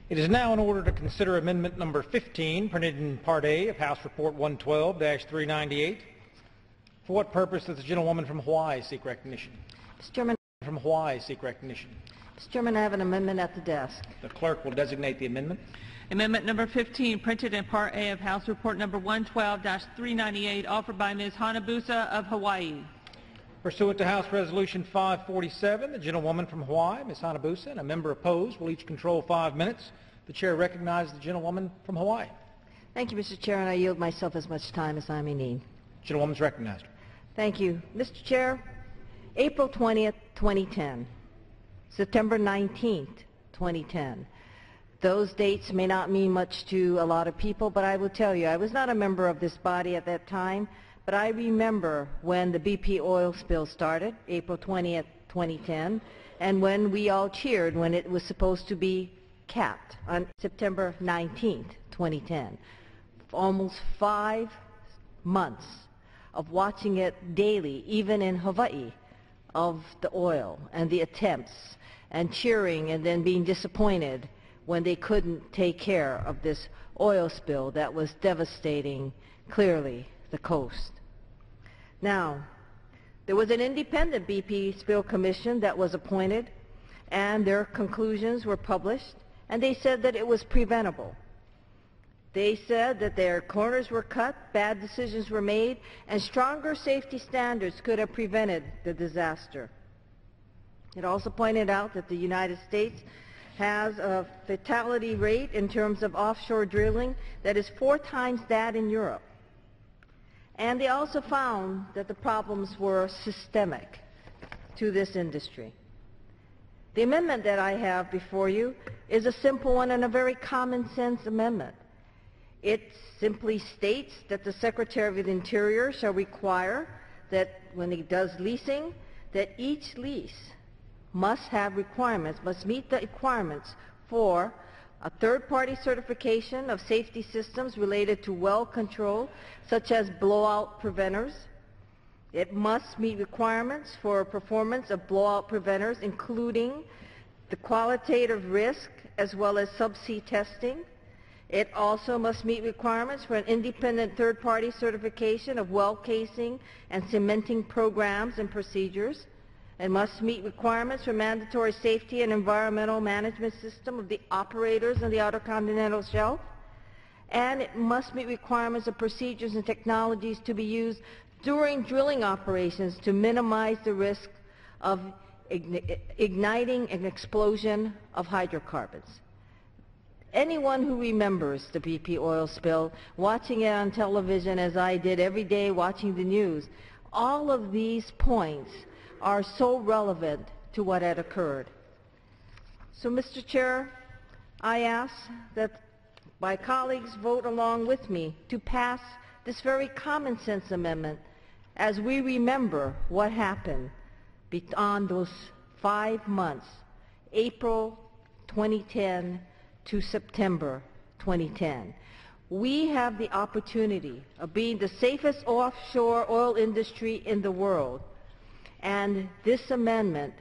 It is now in order to consider amendment number 15, printed in Part A of House Report 112-398. For what purpose does the gentlewoman from Hawaii seek recognition? Mr. Chairman. From Hawaii seek recognition. Mr. Chairman, I have an amendment at the desk. The clerk will designate the amendment. Amendment number 15, printed in Part A of House Report number 112-398, offered by Ms. Hanabusa of Hawaii. Pursuant to House Resolution 547, the gentlewoman from Hawaii, Ms. Hanabusa, and a member opposed will each control 5 minutes. The chair recognizes the gentlewoman from Hawaii. Thank you, Mr. Chair, and I yield myself as much time as I may need. Gentlewoman's recognized. Thank you. Mr. Chair, April 20th, 2010, September 19th, 2010. Those dates may not mean much to a lot of people, but I will tell you, I was not a member of this body at that time, but I remember when the BP oil spill started, April 20th, 2010, and when we all cheered when it was supposed to be capped on September 19th, 2010. Almost 5 months of watching it daily, even in Hawaii, of the oil and the attempts, and cheering and then being disappointed when they couldn't take care of this oil spill that was devastating, clearly, the coast. Now, there was an independent BP spill commission that was appointed, and their conclusions were published, and they said that it was preventable. They said that their corners were cut, bad decisions were made, and stronger safety standards could have prevented the disaster. It also pointed out that the United States has a fatality rate in terms of offshore drilling that is 4 times that in Europe. And they also found that the problems were systemic to this industry. The amendment that I have before you is a simple one and a very common sense amendment. It simply states that the Secretary of the Interior shall require that when he does leasing, that each lease must have requirements, must meet the requirements for a third-party certification of safety systems related to well control, such as blowout preventers. It must meet requirements for performance of blowout preventers, including the qualitative risk as well as subsea testing. It also must meet requirements for an independent third-party certification of well casing and cementing programs and procedures. It must meet requirements for mandatory safety and environmental management system of the operators on the Outer Continental Shelf. And it must meet requirements of procedures and technologies to be used during drilling operations to minimize the risk of igniting an explosion of hydrocarbons. Anyone who remembers the BP oil spill, watching it on television as I did every day watching the news, all of these points are so relevant to what had occurred. So, Mr. Chair, I ask that my colleagues vote along with me to pass this very common sense amendment as we remember what happened beyond those 5 months, April 2010 to September 2010. We have the opportunity of being the safest offshore oil industry in the world, and this amendment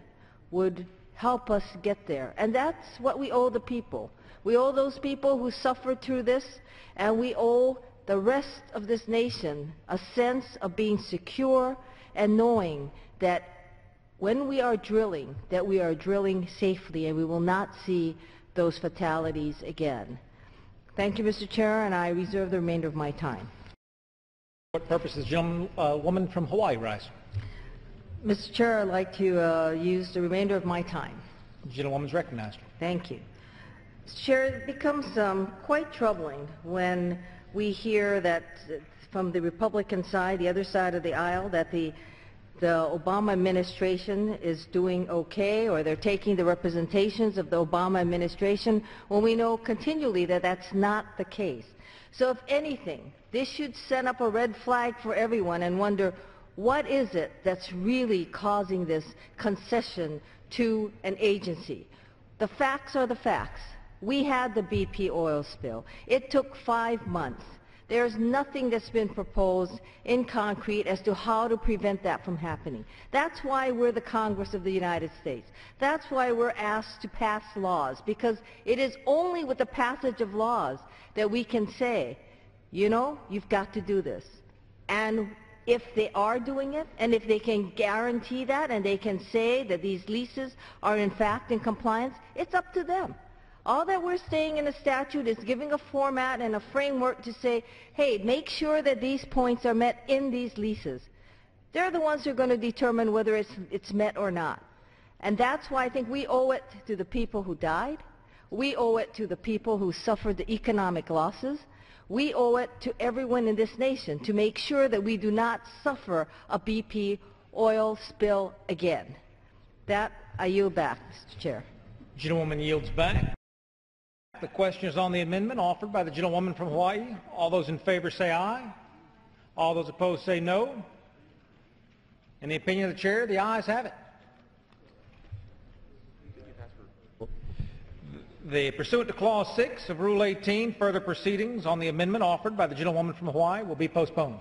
would help us get there. And that's what we owe the people. We owe those people who suffered through this, and we owe the rest of this nation a sense of being secure and knowing that when we are drilling, that we are drilling safely and we will not see those fatalities again. Thank you, Mr. Chair, and I reserve the remainder of my time. What purpose does the gentlewoman from Hawaii rise? Mr. Chair, I'd like to use the remainder of my time. The gentlewoman's recognized. Thank you. Mr. Chair, it becomes quite troubling when we hear that from the Republican side, the other side of the aisle, that the Obama administration is doing okay, or they're taking the representations of the Obama administration, when we know continually that that's not the case. So if anything, this should send up a red flag for everyone and wonder, what is it that's really causing this concession to an agency? The facts are the facts. We had the BP oil spill. It took 5 months. There's nothing that's been proposed in concrete as to how to prevent that from happening. That's why we're the Congress of the United States. That's why we're asked to pass laws, because it is only with the passage of laws that we can say, you know, you've got to do this. And if they are doing it, and if they can guarantee that, and they can say that these leases are in fact in compliance, it's up to them. All that we're saying in the statute is giving a format and a framework to say, hey, make sure that these points are met in these leases. They're the ones who are going to determine whether it's met or not. And that's why I think we owe it to the people who died. We owe it to the people who suffered the economic losses. We owe it to everyone in this nation to make sure that we do not suffer a BP oil spill again. That, I yield back, Mr. Chair. Gentlewoman yields back. The question is on the amendment offered by the gentlewoman from Hawaii. All those in favor say aye. All those opposed say no. In the opinion of the chair, the ayes have it. Pursuant to Clause 6 of Rule 18, further proceedings on the amendment offered by the gentlewoman from Hawaii will be postponed.